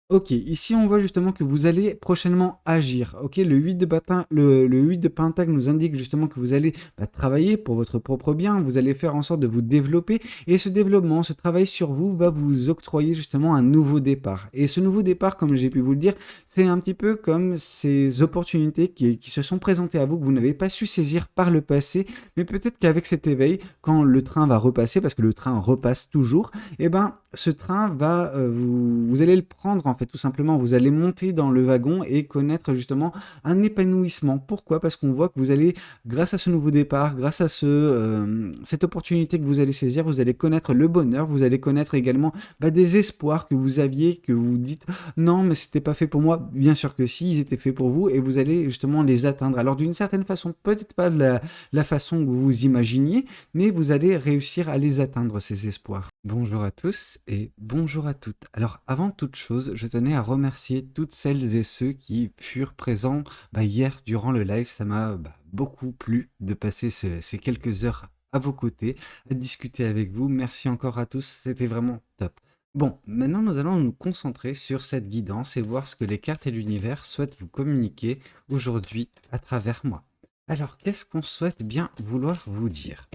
OK, ici on voit justement que vous allez prochainement agir. OK, le 8 de pentacle nous indique justement que vous allez, travailler pour votre propre bien, vous allez faire en sorte de vous développer et ce développement, ce travail sur vous va vous octroyer justement un nouveau départ et ce nouveau départ, comme j'ai pu vous le dire, c'est un petit peu comme ces opportunités qui se sont présentées à vous, que vous n'avez pas su saisir par le passé, mais peut-être qu'avec cet éveil, quand le train va repasser, parce que le train repasse toujours, eh ben, ce train va, vous allez le prendre en fait tout simplement. Vous allez monter dans le wagon et connaître justement un épanouissement. Pourquoi? Parce qu'on voit que vous allez, grâce à ce nouveau départ, grâce à cette opportunité que vous allez saisir, vous allez connaître le bonheur, vous allez connaître également des espoirs que vous aviez, que vous dites non, mais c'était pas fait pour moi. Bien sûr que si, ils étaient faits pour vous et vous allez justement les atteindre. Alors d'une certaine façon, peut-être pas de la façon que vous vous imaginiez, mais vous allez réussir à les atteindre, ces espoirs. Bonjour à tous et bonjour à toutes. Alors avant toute chose, je tenais à remercier toutes celles et ceux qui furent présents hier durant le live. Ça m'a beaucoup plu de passer ces quelques heures à vos côtés, à discuter avec vous. Merci encore à tous, c'était vraiment top. Bon, maintenant nous allons nous concentrer sur cette guidance et voir ce que les cartes et l'univers souhaitent vous communiquer aujourd'hui à travers moi. Alors, qu'est-ce qu'on souhaite bien vouloir vous dire?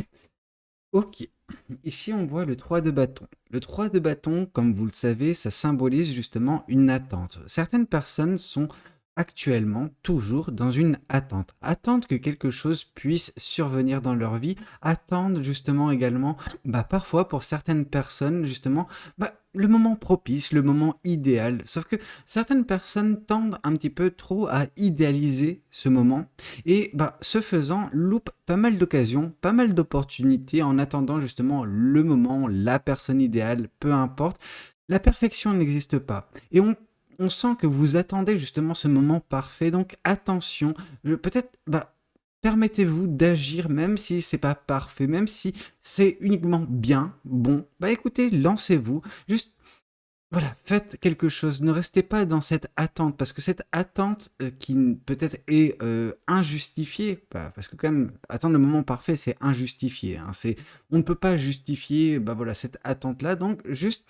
Ok, ici on voit le 3 de bâton. Le 3 de bâton, comme vous le savez, ça symbolise justement une attente. Certaines personnes sont actuellement toujours dans une attente. Attendent que quelque chose puisse survenir dans leur vie. Attendent justement également, parfois pour certaines personnes, justement, le moment propice, le moment idéal. Sauf que certaines personnes tendent un petit peu trop à idéaliser ce moment et ce faisant, loupe pas mal d'occasions, pas mal d'opportunités en attendant justement le moment, la personne idéale, peu importe. La perfection n'existe pas. Et on sent que vous attendez justement ce moment parfait. Donc attention, peut-être permettez-vous d'agir même si c'est pas parfait, même si c'est uniquement bien, bon. Écoutez, lancez-vous. Juste voilà, faites quelque chose, ne restez pas dans cette attente, parce que cette attente qui peut-être est injustifiée, parce que quand même, attendre le moment parfait, c'est injustifié, hein, on ne peut pas justifier voilà, cette attente-là, donc juste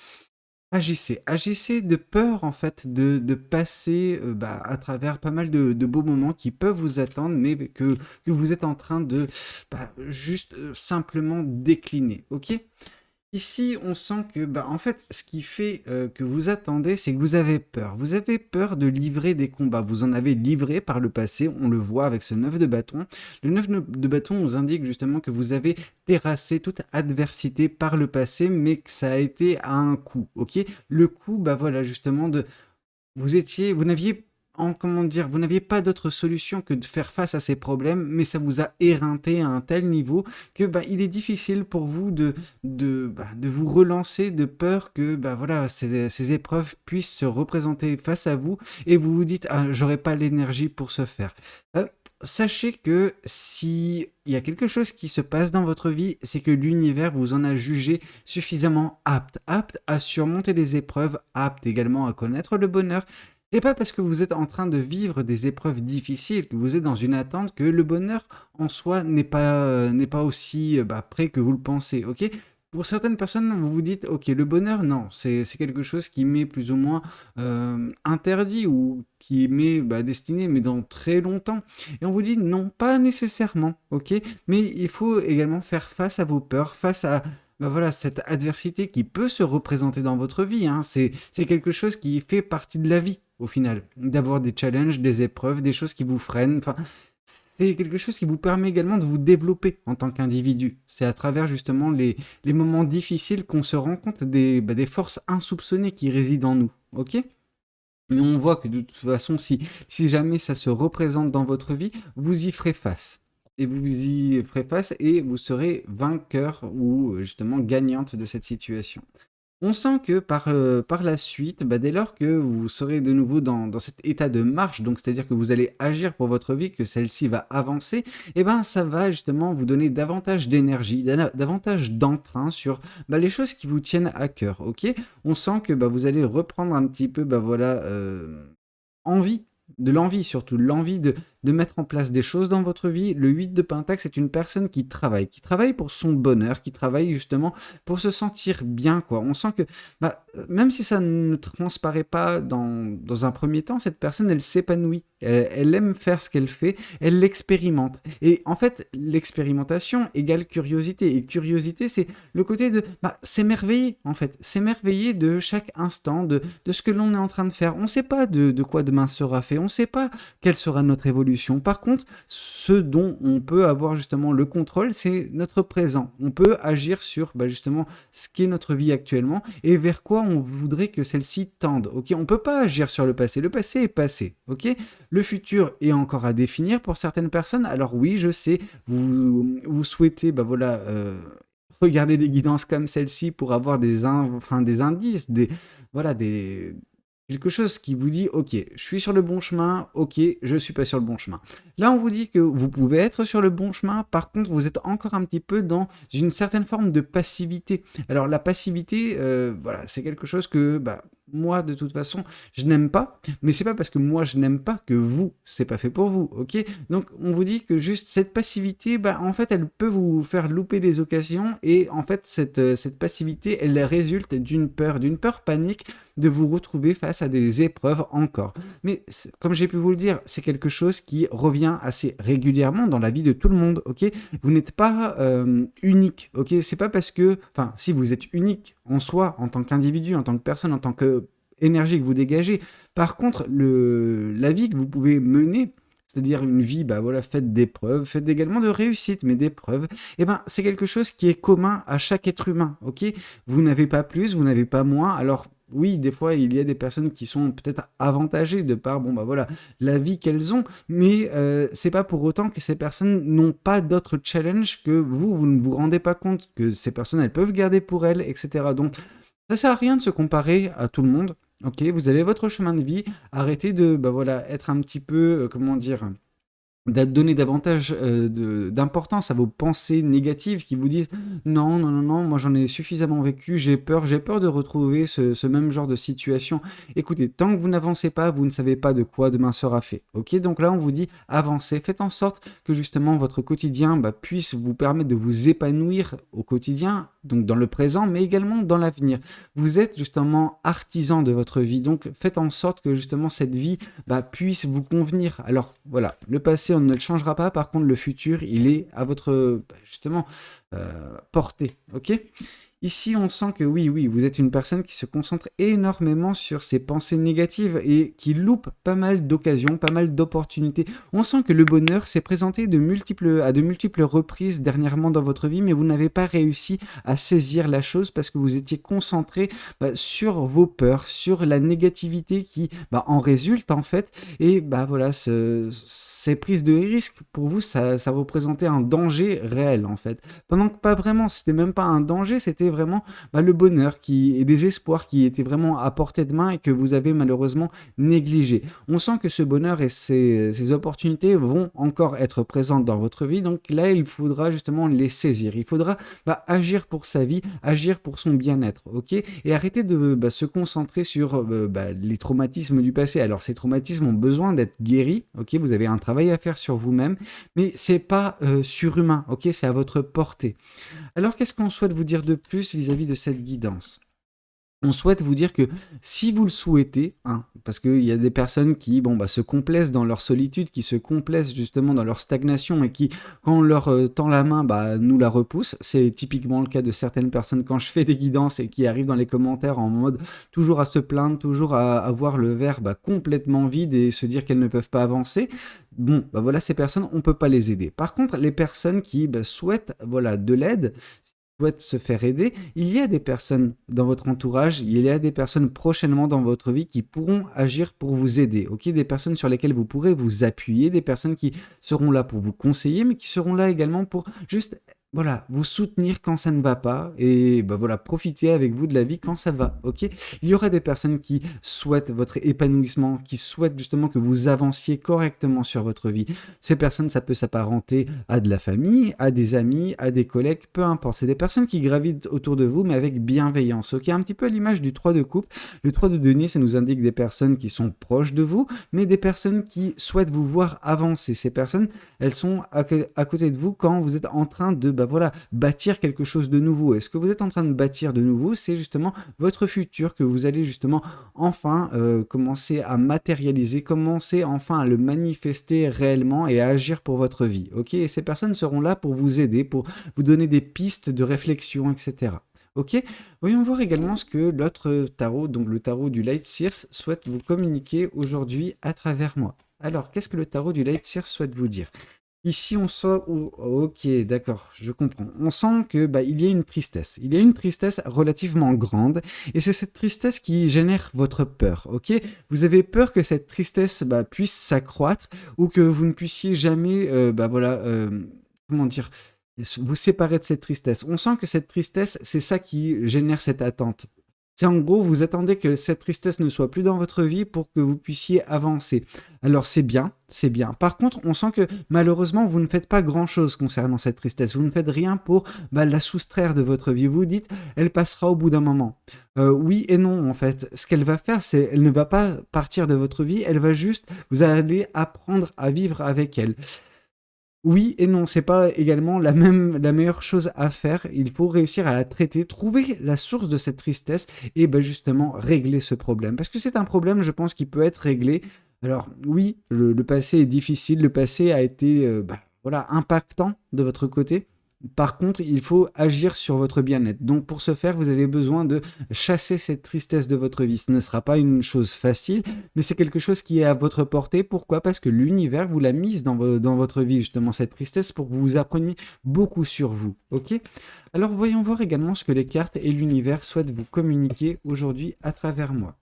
agissez, agissez de peur en fait de passer à travers pas mal de beaux moments qui peuvent vous attendre, mais que vous êtes en train de juste simplement décliner, ok? Ici, on sent que, en fait, ce qui fait que vous attendez, c'est que vous avez peur. Vous avez peur de livrer des combats. Vous en avez livré par le passé, on le voit avec ce 9 de bâton. Le 9 de bâton nous indique justement que vous avez terrassé toute adversité par le passé, mais que ça a été à un coup, ok? Le coup, voilà, justement, vous n'aviez comment dire, vous n'aviez pas d'autre solution que de faire face à ces problèmes, mais ça vous a éreinté à un tel niveau que il est difficile pour vous de vous relancer de peur que voilà, ces épreuves puissent se représenter face à vous et vous vous dites ah, j'aurais pas l'énergie pour ce faire. Euh, Sachez que si il y a quelque chose qui se passe dans votre vie, c'est que l'univers vous en a jugé suffisamment apte à surmonter les épreuves, apte également à connaître le bonheur. C'est pas parce que vous êtes en train de vivre des épreuves difficiles, que vous êtes dans une attente, que le bonheur en soi n'est pas aussi près que vous le pensez, ok? Pour certaines personnes, vous vous dites, ok, le bonheur, non, c'est quelque chose qui m'est plus ou moins interdit ou qui m'est destiné, mais dans très longtemps. Et on vous dit, non, pas nécessairement, ok? Mais il faut également faire face à vos peurs, face à voilà, cette adversité qui peut se représenter dans votre vie, hein. C'est quelque chose qui fait partie de la vie, au final. D'avoir des challenges, des épreuves, des choses qui vous freinent. Enfin, c'est quelque chose qui vous permet également de vous développer en tant qu'individu. C'est à travers justement les moments difficiles qu'on se rend compte des forces insoupçonnées qui résident en nous. Ok? Mais on voit que de toute façon, si jamais ça se représente dans votre vie, vous y ferez face. Et vous y ferez face et vous serez vainqueur ou justement gagnante de cette situation. On sent que par la suite, dès lors que vous serez de nouveau dans cet état de marche, donc c'est-à-dire que vous allez agir pour votre vie, que celle-ci va avancer, et ça va justement vous donner davantage d'énergie, davantage d'entrain sur les choses qui vous tiennent à cœur, ok? On sent que vous allez reprendre un petit peu, voilà, envie de l'envie surtout, l'envie de mettre en place des choses dans votre vie. Le 8 de Pentacle, c'est une personne qui travaille pour son bonheur, qui travaille justement pour se sentir bien, quoi. On sent que, même si ça ne transparaît pas dans un premier temps, cette personne, elle s'épanouit. Elle aime faire ce qu'elle fait, elle l'expérimente. Et en fait, l'expérimentation égale curiosité. Et curiosité, c'est le côté de s'émerveiller, en fait. S'émerveiller de chaque instant, de ce que l'on est en train de faire. On ne sait pas de quoi demain sera fait. On ne sait pas quelle sera notre évolution. Par contre, ce dont on peut avoir justement le contrôle, c'est notre présent. On peut agir sur justement ce qu'est notre vie actuellement et vers quoi on voudrait que celle-ci tende. Ok, on peut pas agir sur le passé. Le passé est passé. Ok, le futur est encore à définir pour certaines personnes. Alors oui, je sais, vous souhaitez, regarder des guidances comme celle-ci pour avoir des indices, quelque chose qui vous dit, ok, je suis sur le bon chemin, ok, je suis pas sur le bon chemin. Là, on vous dit que vous pouvez être sur le bon chemin, par contre, vous êtes encore un petit peu dans une certaine forme de passivité. Alors, la passivité, c'est quelque chose que, moi, de toute façon, je n'aime pas, mais c'est pas parce que moi, je n'aime pas que vous, c'est pas fait pour vous, ok? Donc, on vous dit que juste cette passivité, en fait, elle peut vous faire louper des occasions, et en fait, cette passivité, elle résulte d'une peur panique, de vous retrouver face à des épreuves encore. Mais comme j'ai pu vous le dire, c'est quelque chose qui revient assez régulièrement dans la vie de tout le monde, ok? Vous n'êtes pas unique, ok? C'est pas parce que, si vous êtes unique en soi, en tant qu'individu, en tant que personne, en tant que énergie que vous dégagez. Par contre, la vie que vous pouvez mener, c'est-à-dire une vie faite d'épreuves, faite également de réussites, mais d'épreuves, c'est quelque chose qui est commun à chaque être humain, ok? Vous n'avez pas plus, vous n'avez pas moins, alors oui, des fois, il y a des personnes qui sont peut-être avantagées de par, la vie qu'elles ont, mais c'est pas pour autant que ces personnes n'ont pas d'autres challenges que vous ne vous rendez pas compte que ces personnes, elles peuvent garder pour elles, etc. Donc, ça sert à rien de se comparer à tout le monde, ok? Vous avez votre chemin de vie, arrêtez de, être un petit peu, donner davantage d'importance à vos pensées négatives qui vous disent non, non, non, non, moi j'en ai suffisamment vécu, j'ai peur de retrouver ce même genre de situation. Écoutez, tant que vous n'avancez pas, vous ne savez pas de quoi demain sera fait. Ok, donc là on vous dit avancez, faites en sorte que justement votre quotidien puisse vous permettre de vous épanouir au quotidien, donc dans le présent, mais également dans l'avenir. Vous êtes justement artisan de votre vie, donc faites en sorte que justement cette vie puisse vous convenir. Alors voilà, le passé on ne le changera pas, par contre le futur il est à votre justement portée, ok? Ici, on sent que oui, vous êtes une personne qui se concentre énormément sur ses pensées négatives et qui loupe pas mal d'occasions, pas mal d'opportunités. On sent que le bonheur s'est présenté à de multiples reprises dernièrement dans votre vie, mais vous n'avez pas réussi à saisir la chose parce que vous étiez concentré sur vos peurs, sur la négativité qui en résulte en fait. Et ces prises de risque, pour vous, ça représentait un danger réel en fait. Pendant que pas vraiment, c'était même pas un danger, c'était vraiment le bonheur et des espoirs qui étaient vraiment à portée de main et que vous avez malheureusement négligé. On sent que ce bonheur et ces opportunités vont encore être présentes dans votre vie, donc là il faudra justement les saisir. Il faudra agir pour sa vie, agir pour son bien-être, ok? Et arrêter de se concentrer sur les traumatismes du passé. Alors ces traumatismes ont besoin d'être guéris, ok? Vous avez un travail à faire sur vous-même, mais c'est pas surhumain, ok? C'est à votre portée. Alors qu'est-ce qu'on souhaite vous dire de plus vis-à-vis de cette guidance? On souhaite vous dire que si vous le souhaitez, parce qu'il y a des personnes qui se complaisent dans leur solitude, qui se complaisent justement dans leur stagnation et qui, quand on leur tend la main, nous la repoussent. C'est typiquement le cas de certaines personnes quand je fais des guidances et qui arrivent dans les commentaires en mode toujours à se plaindre, toujours à avoir le verre complètement vide et se dire qu'elles ne peuvent pas avancer. Bon, ces personnes, on ne peut pas les aider. Par contre, les personnes qui souhaitent de l'aide, souhaitent se faire aider, il y a des personnes dans votre entourage, il y a des personnes prochainement dans votre vie qui pourront agir pour vous aider, ok? Des personnes sur lesquelles vous pourrez vous appuyer, des personnes qui seront là pour vous conseiller, mais qui seront là également pour juste voilà, vous soutenir quand ça ne va pas et bah voilà, profiter avec vous de la vie quand ça va, ok? Il y aura des personnes qui souhaitent votre épanouissement, qui souhaitent justement que vous avanciez correctement sur votre vie. Ces personnes, ça peut s'apparenter à de la famille, à des amis, à des collègues, peu importe. C'est des personnes qui gravitent autour de vous, mais avec bienveillance, ok? Un petit peu à l'image du 3 de coupe. Le 3 de denier, ça nous indique des personnes qui sont proches de vous, mais des personnes qui souhaitent vous voir avancer. Ces personnes, elles sont à côté de vous quand vous êtes en train de bah voilà, bâtir quelque chose de nouveau. Et ce que vous êtes en train de bâtir de nouveau, c'est justement votre futur que vous allez justement enfin commencer à matérialiser, commencer enfin à le manifester réellement et à agir pour votre vie. Ok? Et ces personnes seront là pour vous aider, pour vous donner des pistes de réflexion, etc. Ok? Voyons voir également ce que l'autre tarot, donc le tarot du Light Seers, souhaite vous communiquer aujourd'hui à travers moi. Alors, qu'est-ce que le tarot du Light Seers souhaite vous dire? Ici, on sent... ok, d'accord, je comprends. On sent que bah, il y a une tristesse. Il y a une tristesse relativement grande. Et c'est cette tristesse qui génère votre peur, ok? Vous avez peur que cette tristesse bah, puisse s'accroître ou que vous ne puissiez jamais, bah voilà, comment dire, vous séparer de cette tristesse. On sent que cette tristesse, c'est ça qui génère cette attente. C'est en gros, vous attendez que cette tristesse ne soit plus dans votre vie pour que vous puissiez avancer. Alors c'est bien, c'est bien. Par contre, on sent que malheureusement, vous ne faites pas grand-chose concernant cette tristesse. Vous ne faites rien pour bah, la soustraire de votre vie. Vous dites, elle passera au bout d'un moment. Oui et non, en fait. Ce qu'elle va faire, c'est, elle ne va pas partir de votre vie, elle va juste, vous allez apprendre à vivre avec elle. Oui et non, c'est pas également la meilleure chose à faire. Il faut réussir à la traiter, trouver la source de cette tristesse et ben justement régler ce problème. Parce que c'est un problème, je pense, qui peut être réglé. Alors oui, le passé est difficile, le passé a été bah, voilà, impactant de votre côté. Par contre, il faut agir sur votre bien-être. Donc pour ce faire, vous avez besoin de chasser cette tristesse de votre vie. Ce ne sera pas une chose facile, mais c'est quelque chose qui est à votre portée. Pourquoi? Parce que l'univers vous l'a mise dans votre vie, justement, cette tristesse, pour que vous appreniez beaucoup sur vous. Ok? Alors voyons voir également ce que les cartes et l'univers souhaitent vous communiquer aujourd'hui à travers moi.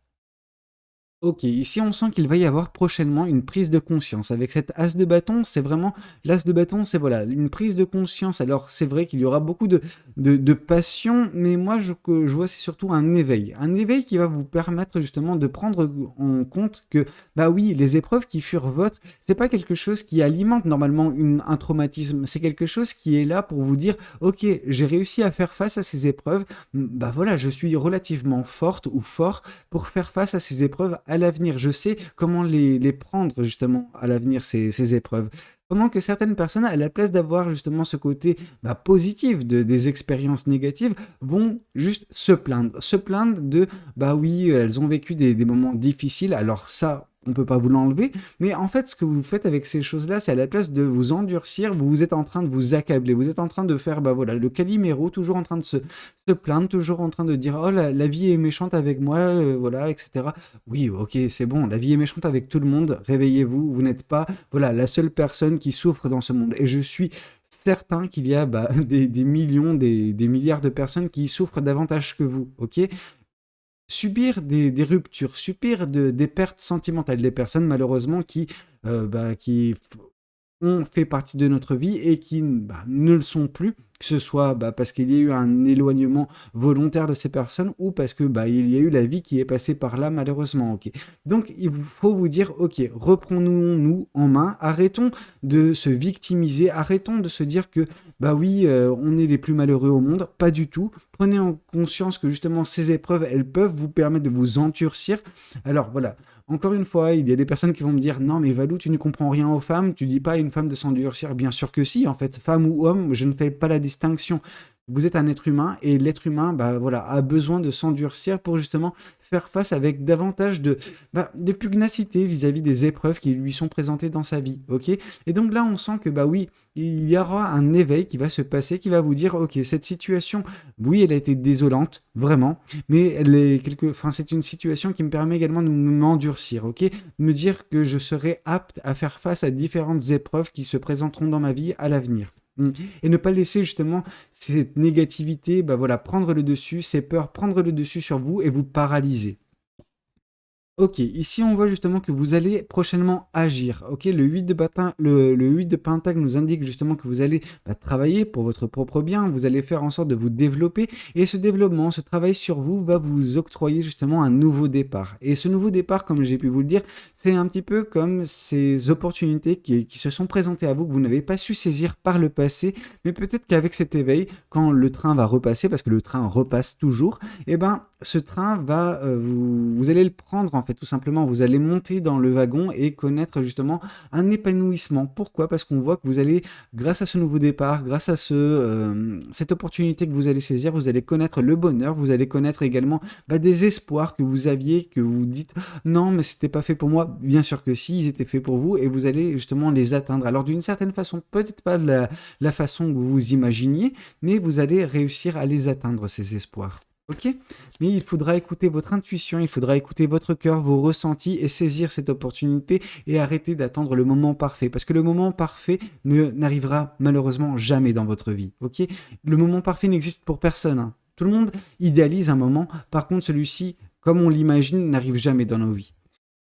Ok, ici on sent qu'il va y avoir prochainement une prise de conscience. Avec cet as de bâton, c'est vraiment... L'as de bâton, c'est voilà, une prise de conscience. Alors c'est vrai qu'il y aura beaucoup de passion, mais moi je vois c'est surtout un éveil. Un éveil qui va vous permettre justement de prendre en compte que, bah oui, les épreuves qui furent vôtres, c'est pas quelque chose qui alimente normalement un traumatisme. C'est quelque chose qui est là pour vous dire, ok, j'ai réussi à faire face à ces épreuves. Bah voilà, je suis relativement forte ou fort pour faire face à ces épreuves à l'avenir. Je sais comment les prendre justement à l'avenir, ces épreuves. Pendant que certaines personnes, à la place d'avoir justement ce côté bah, positif des expériences négatives, vont juste se plaindre de, bah oui, elles ont vécu des moments difficiles, alors ça, on peut pas vous l'enlever, mais en fait, ce que vous faites avec ces choses-là, c'est à la place de vous endurcir, vous êtes en train de vous accabler, vous êtes en train de faire, bah voilà, le Calimero, toujours en train de se plaindre, toujours en train de dire, oh, la vie est méchante avec moi, voilà, etc. Oui, ok, c'est bon, la vie est méchante avec tout le monde, réveillez-vous, vous n'êtes pas, voilà, la seule personne qui souffre dans ce monde. Et je suis certain qu'il y a bah, des millions, des milliards de personnes qui souffrent davantage que vous, ok? Subir des ruptures, subir des pertes sentimentales, des personnes malheureusement qui ont fait partie de notre vie et qui bah, ne le sont plus, que ce soit bah, parce qu'il y a eu un éloignement volontaire de ces personnes ou parce que bah, il y a eu la vie qui est passée par là malheureusement. Ok. Donc il faut vous dire, ok, reprenons-nous en main, arrêtons de se victimiser, arrêtons de se dire que bah oui, on est les plus malheureux au monde, pas du tout. Prenez en conscience que justement ces épreuves, elles peuvent vous permettre de vous endurcir. Alors voilà, encore une fois, il y a des personnes qui vont me dire non mais Valou, tu ne comprends rien aux femmes, tu dis pas à une femme de s'endurcir. Bien sûr que si, en fait, femme ou homme, je ne fais pas la distinction. Vous êtes un être humain et l'être humain bah, voilà, a besoin de s'endurcir pour justement faire face avec davantage de pugnacité vis-à-vis des épreuves qui lui sont présentées dans sa vie. Ok. Et donc là, on sent que bah oui, il y aura un éveil qui va se passer, qui va vous dire ok, cette situation, oui, elle a été désolante, vraiment, mais enfin, c'est une situation qui me permet également de m'endurcir, ok, de me dire que je serai apte à faire face à différentes épreuves qui se présenteront dans ma vie à l'avenir. Et ne pas laisser justement cette négativité, bah voilà, prendre le dessus, ces peurs, prendre le dessus sur vous et vous paralyser. OK, ici on voit justement que vous allez prochainement agir. OK, le 8 de pentacle nous indique justement que vous allez travailler pour votre propre bien, vous allez faire en sorte de vous développer et ce développement, ce travail sur vous va vous octroyer justement un nouveau départ. Et ce nouveau départ, comme j'ai pu vous le dire, c'est un petit peu comme ces opportunités qui se sont présentées à vous que vous n'avez pas su saisir par le passé, mais peut-être qu'avec cet éveil, quand le train va repasser, parce que le train repasse toujours, eh ben, ce train va, vous allez le prendre en fait, tout simplement. Vous allez monter dans le wagon et connaître justement un épanouissement. Pourquoi? Parce qu'on voit que vous allez, grâce à ce nouveau départ, grâce à cette opportunité que vous allez saisir, vous allez connaître le bonheur, vous allez connaître également des espoirs que vous aviez, que vous dites non, mais c'était pas fait pour moi. Bien sûr que si, ils étaient faits pour vous et vous allez justement les atteindre. Alors d'une certaine façon, peut-être pas de la façon que vous vous imaginiez, mais vous allez réussir à les atteindre, ces espoirs. Ok? Mais il faudra écouter votre intuition, il faudra écouter votre cœur, vos ressentis et saisir cette opportunité et arrêter d'attendre le moment parfait. Parce que le moment parfait n'arrivera malheureusement jamais dans votre vie. Ok? Le moment parfait n'existe pour personne, hein. Tout le monde idéalise un moment. Par contre, celui-ci, comme on l'imagine, n'arrive jamais dans nos vies.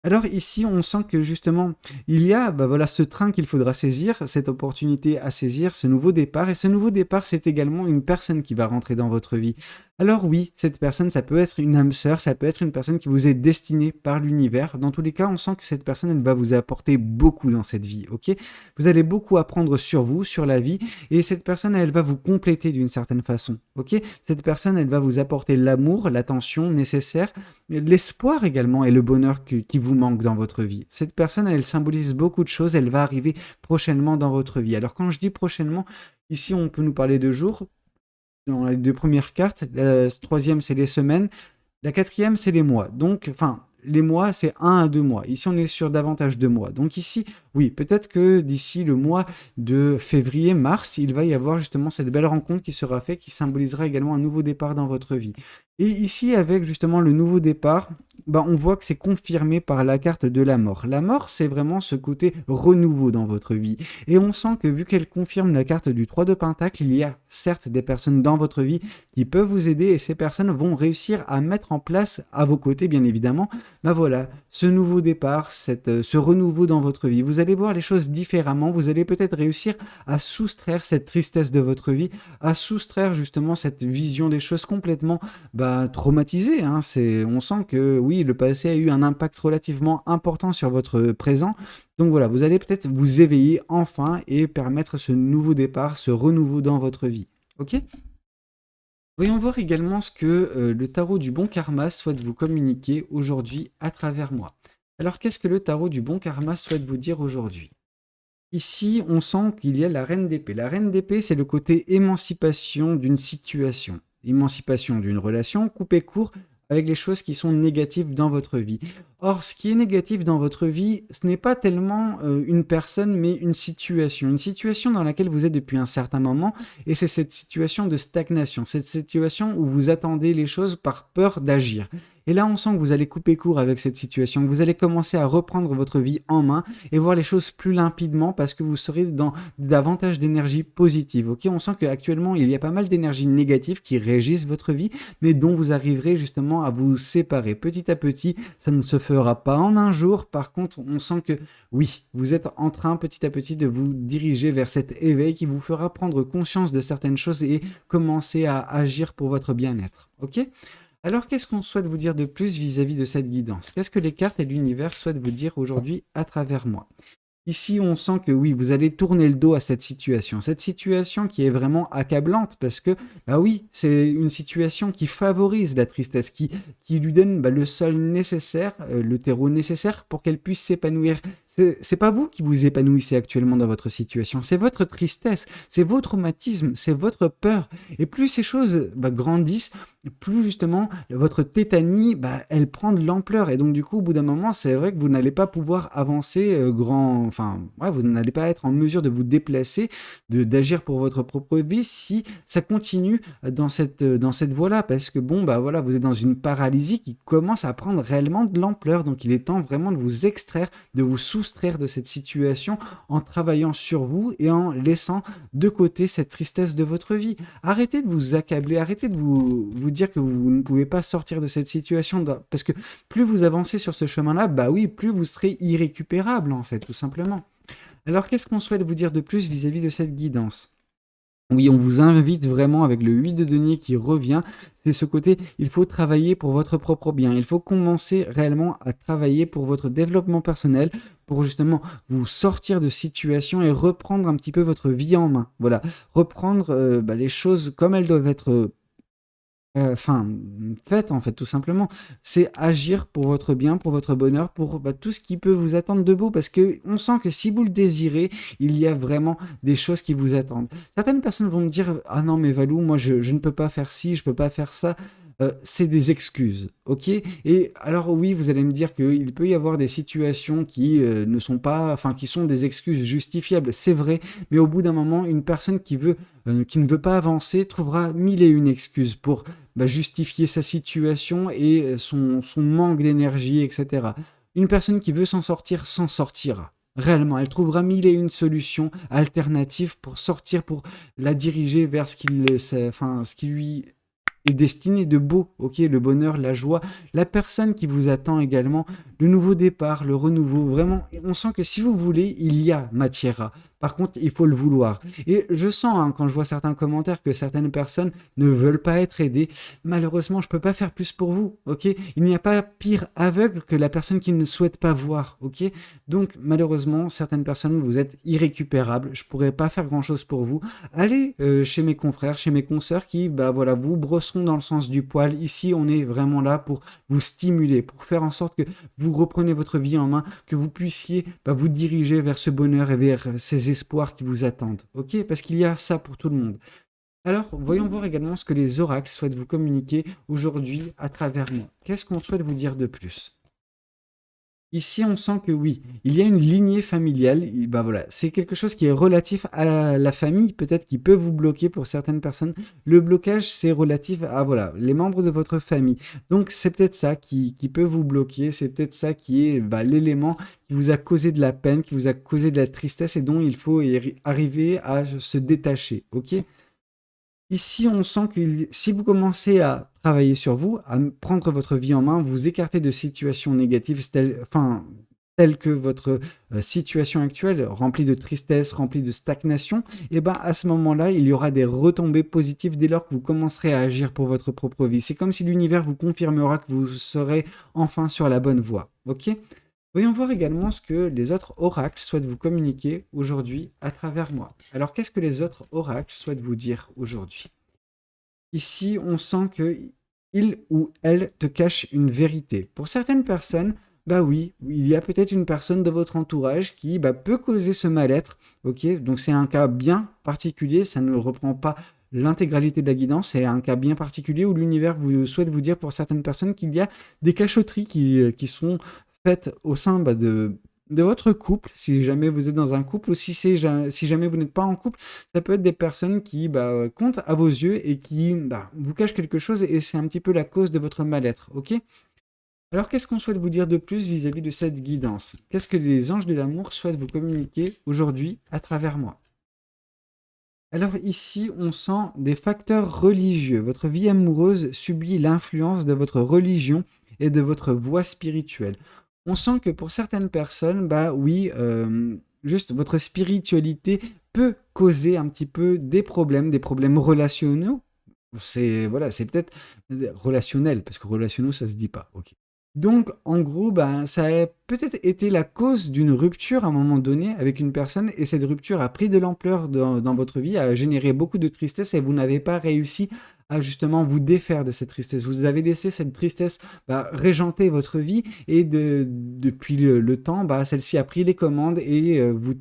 Alors ici, on sent que justement, il y a voilà, ce train qu'il faudra saisir, cette opportunité à saisir, ce nouveau départ. Et ce nouveau départ, c'est également une personne qui va rentrer dans votre vie. Alors oui, cette personne, ça peut être une âme sœur, ça peut être une personne qui vous est destinée par l'univers. Dans tous les cas, on sent que cette personne, elle va vous apporter beaucoup dans cette vie, ok? Vous allez beaucoup apprendre sur vous, sur la vie, et cette personne, elle va vous compléter d'une certaine façon, ok? Cette personne, elle va vous apporter l'amour, l'attention nécessaire, l'espoir également et le bonheur qui vous manque dans votre vie. Cette personne, elle symbolise beaucoup de choses, elle va arriver prochainement dans votre vie. Alors quand je dis prochainement, ici on peut nous parler de jours, dans les deux premières cartes, la troisième c'est les semaines, la quatrième c'est les mois. Donc, enfin, les mois c'est 1 à 2 mois. Ici on est sur davantage de mois. Donc ici, oui, peut-être que d'ici le mois de février, mars, il va y avoir justement cette belle rencontre qui sera faite, qui symbolisera également un nouveau départ dans votre vie. Et ici, avec justement le nouveau départ, on voit que c'est confirmé par la carte de la mort. La mort, c'est vraiment ce côté renouveau dans votre vie. Et on sent que vu qu'elle confirme la carte du 3 de Pentacle, il y a certes des personnes dans votre vie qui peuvent vous aider et ces personnes vont réussir à mettre en place, à vos côtés bien évidemment, voilà, ce nouveau départ, ce renouveau dans votre vie. Vous allez voir les choses différemment, vous allez peut-être réussir à soustraire cette tristesse de votre vie, à soustraire justement cette vision des choses complètement traumatisé, hein. On sent que oui, le passé a eu un impact relativement important sur votre présent. Donc voilà, vous allez peut-être vous éveiller enfin et permettre ce nouveau départ, ce renouveau dans votre vie. Ok? Voyons voir également ce que le tarot du bon karma souhaite vous communiquer aujourd'hui à travers moi. Alors qu'est-ce que le tarot du bon karma souhaite vous dire aujourd'hui? Ici, on sent qu'il y a la reine d'épée. La reine d'épée, c'est le côté émancipation d'une situation, émancipation d'une relation, couper court avec les choses qui sont négatives dans votre vie. Or, ce qui est négatif dans votre vie, ce n'est pas tellement une personne, mais une situation dans laquelle vous êtes depuis un certain moment, et c'est cette situation de stagnation, cette situation où vous attendez les choses par peur d'agir. Et là, on sent que vous allez couper court avec cette situation, que vous allez commencer à reprendre votre vie en main et voir les choses plus limpidement parce que vous serez dans davantage d'énergie positive. Ok, on sent qu'actuellement, il y a pas mal d'énergie négative qui régissent votre vie, mais dont vous arriverez justement à vous séparer petit à petit. Ça ne se fera pas en un jour. Par contre, on sent que oui, vous êtes en train petit à petit de vous diriger vers cet éveil qui vous fera prendre conscience de certaines choses et commencer à agir pour votre bien-être. Ok ? Alors, qu'est-ce qu'on souhaite vous dire de plus vis-à-vis de cette guidance? Qu'est-ce que les cartes et l'univers souhaitent vous dire aujourd'hui à travers moi? Ici, on sent que oui, vous allez tourner le dos à cette situation qui est vraiment accablante parce que, oui, c'est une situation qui favorise la tristesse, qui lui donne le sol nécessaire, le terreau nécessaire pour qu'elle puisse s'épanouir. C'est pas vous qui vous épanouissez actuellement dans votre situation, c'est votre tristesse, c'est vos traumatismes, c'est votre peur. Et plus ces choses grandissent, plus justement votre tétanie, elle prend de l'ampleur. Et donc du coup, au bout d'un moment, c'est vrai que vous n'allez pas pouvoir avancer vous n'allez pas être en mesure de vous déplacer, d'agir pour votre propre vie si ça continue dans cette voie-là. Parce que vous êtes dans une paralysie qui commence à prendre réellement de l'ampleur. Donc il est temps vraiment de vous extraire, de vous soustraire soustraire de cette situation en travaillant sur vous et en laissant de côté cette tristesse de votre vie. Arrêtez de vous accabler, arrêtez de vous dire que vous ne pouvez pas sortir de cette situation, parce que plus vous avancez sur ce chemin-là, bah oui, plus vous serez irrécupérable en fait, tout simplement. Alors qu'est-ce qu'on souhaite vous dire de plus vis-à-vis de cette guidance ? Oui, on vous invite vraiment avec le 8 de denier qui revient, c'est ce côté, il faut travailler pour votre propre bien, il faut commencer réellement à travailler pour votre développement personnel, pour justement vous sortir de situations et reprendre un petit peu votre vie en main. Voilà, reprendre les choses comme elles doivent être enfin, faites en fait, tout simplement. C'est agir pour votre bien, pour votre bonheur, pour tout ce qui peut vous attendre de beau, parce que on sent que si vous le désirez, il y a vraiment des choses qui vous attendent. Certaines personnes vont me dire: «Ah non mais Valou, moi je ne peux pas faire ci, je peux pas faire ça». C'est des excuses, ok? Et alors oui, vous allez me dire qu'il peut y avoir des situations qui ne sont pas, enfin qui sont des excuses justifiables, c'est vrai, mais au bout d'un moment, une personne qui ne veut pas avancer trouvera mille et une excuses pour justifier sa situation et son manque d'énergie, etc. Une personne qui veut s'en sortira. Réellement, elle trouvera mille et une solutions alternatives pour sortir, pour la diriger vers ce qui lui est destiné de beau, ok, le bonheur, la joie, la personne qui vous attend également, le nouveau départ, le renouveau, vraiment, on sent que si vous voulez, il y a matière à. Par contre, il faut le vouloir. Et je sens, quand je vois certains commentaires, que certaines personnes ne veulent pas être aidées. Malheureusement, je ne peux pas faire plus pour vous, ok? Il n'y a pas pire aveugle que la personne qui ne souhaite pas voir, ok? Donc, malheureusement, certaines personnes, vous êtes irrécupérables. Je ne pourrais pas faire grand-chose pour vous. Allez chez mes confrères, chez mes consoeurs qui, vous brosseront dans le sens du poil. Ici, on est vraiment là pour vous stimuler, pour faire en sorte que vous repreniez votre vie en main, que vous puissiez vous diriger vers ce bonheur et vers ces espoirs qui vous attendent, ok? Parce qu'il y a ça pour tout le monde. Alors, voyons voir également ce que les oracles souhaitent vous communiquer aujourd'hui à travers moi. Qu'est-ce qu'on souhaite vous dire de plus? Ici, on sent que oui, il y a une lignée familiale. C'est quelque chose qui est relatif à la famille, peut-être qui peut vous bloquer pour certaines personnes. Le blocage, c'est relatif à les membres de votre famille. Donc, c'est peut-être ça qui peut vous bloquer. C'est peut-être ça qui est l'élément qui vous a causé de la peine, qui vous a causé de la tristesse et dont il faut arriver à se détacher. Ok? Ici, on sent que si vous commencez à travailler sur vous, à prendre votre vie en main, vous écarter de situations négatives telles que votre situation actuelle, remplie de tristesse, remplie de stagnation, et à ce moment-là, il y aura des retombées positives dès lors que vous commencerez à agir pour votre propre vie. C'est comme si l'univers vous confirmera que vous serez enfin sur la bonne voie. Ok? Voyons voir également ce que les autres oracles souhaitent vous communiquer aujourd'hui à travers moi. Alors, qu'est-ce que les autres oracles souhaitent vous dire aujourd'hui? Ici, on sent que il ou elle te cache une vérité. Pour certaines personnes, oui, il y a peut-être une personne de votre entourage qui peut causer ce mal-être. Ok, donc c'est un cas bien particulier, ça ne reprend pas l'intégralité de la guidance, c'est un cas bien particulier où l'univers souhaite vous dire pour certaines personnes qu'il y a des cachotteries qui sont faites au sein de votre couple, si jamais vous êtes dans un couple, ou si jamais vous n'êtes pas en couple, ça peut être des personnes qui comptent à vos yeux et qui vous cachent quelque chose et c'est un petit peu la cause de votre mal-être, ok? Alors qu'est-ce qu'on souhaite vous dire de plus vis-à-vis de cette guidance? Qu'est-ce que les anges de l'amour souhaitent vous communiquer aujourd'hui à travers moi? Alors ici, on sent des facteurs religieux. Votre vie amoureuse subit l'influence de votre religion et de votre voie spirituelle. On sent que pour certaines personnes, juste votre spiritualité peut causer un petit peu des problèmes relationnels. C'est peut-être relationnel, parce que relationnel, ça se dit pas. Ok. Donc, en gros, ça a peut-être été la cause d'une rupture à un moment donné avec une personne, et cette rupture a pris de l'ampleur dans votre vie, a généré beaucoup de tristesse, et vous n'avez pas réussi à justement vous défaire de cette tristesse. Vous avez laissé cette tristesse régenter votre vie, et depuis le temps, celle-ci a pris les commandes et vous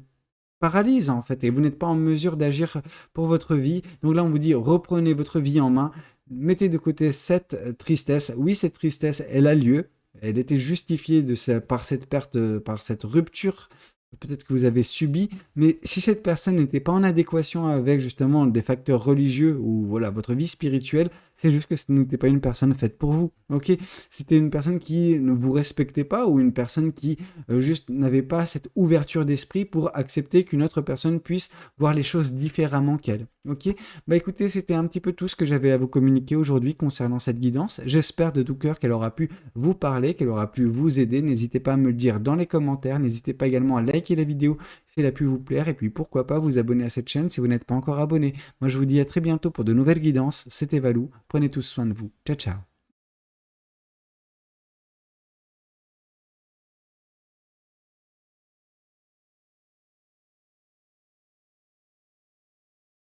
paralyse en fait, et vous n'êtes pas en mesure d'agir pour votre vie. Donc là, on vous dit, reprenez votre vie en main, mettez de côté cette tristesse. Oui, cette tristesse, elle a lieu. Elle était justifiée par cette perte, par cette rupture peut-être que vous avez subi, mais si cette personne n'était pas en adéquation avec justement des facteurs religieux ou voilà votre vie spirituelle, c'est juste que ce n'était pas une personne faite pour vous, ok? C'était une personne qui ne vous respectait pas ou une personne qui juste n'avait pas cette ouverture d'esprit pour accepter qu'une autre personne puisse voir les choses différemment qu'elle, ok? Bah écoutez, c'était un petit peu tout ce que j'avais à vous communiquer aujourd'hui concernant cette guidance. J'espère de tout cœur qu'elle aura pu vous parler, qu'elle aura pu vous aider. N'hésitez pas à me le dire dans les commentaires. N'hésitez pas également à liker la vidéo si elle a pu vous plaire. Et puis pourquoi pas vous abonner à cette chaîne si vous n'êtes pas encore abonné. Moi je vous dis à très bientôt pour de nouvelles guidances. C'était Valou. Prenez tous soin de vous. Ciao ciao.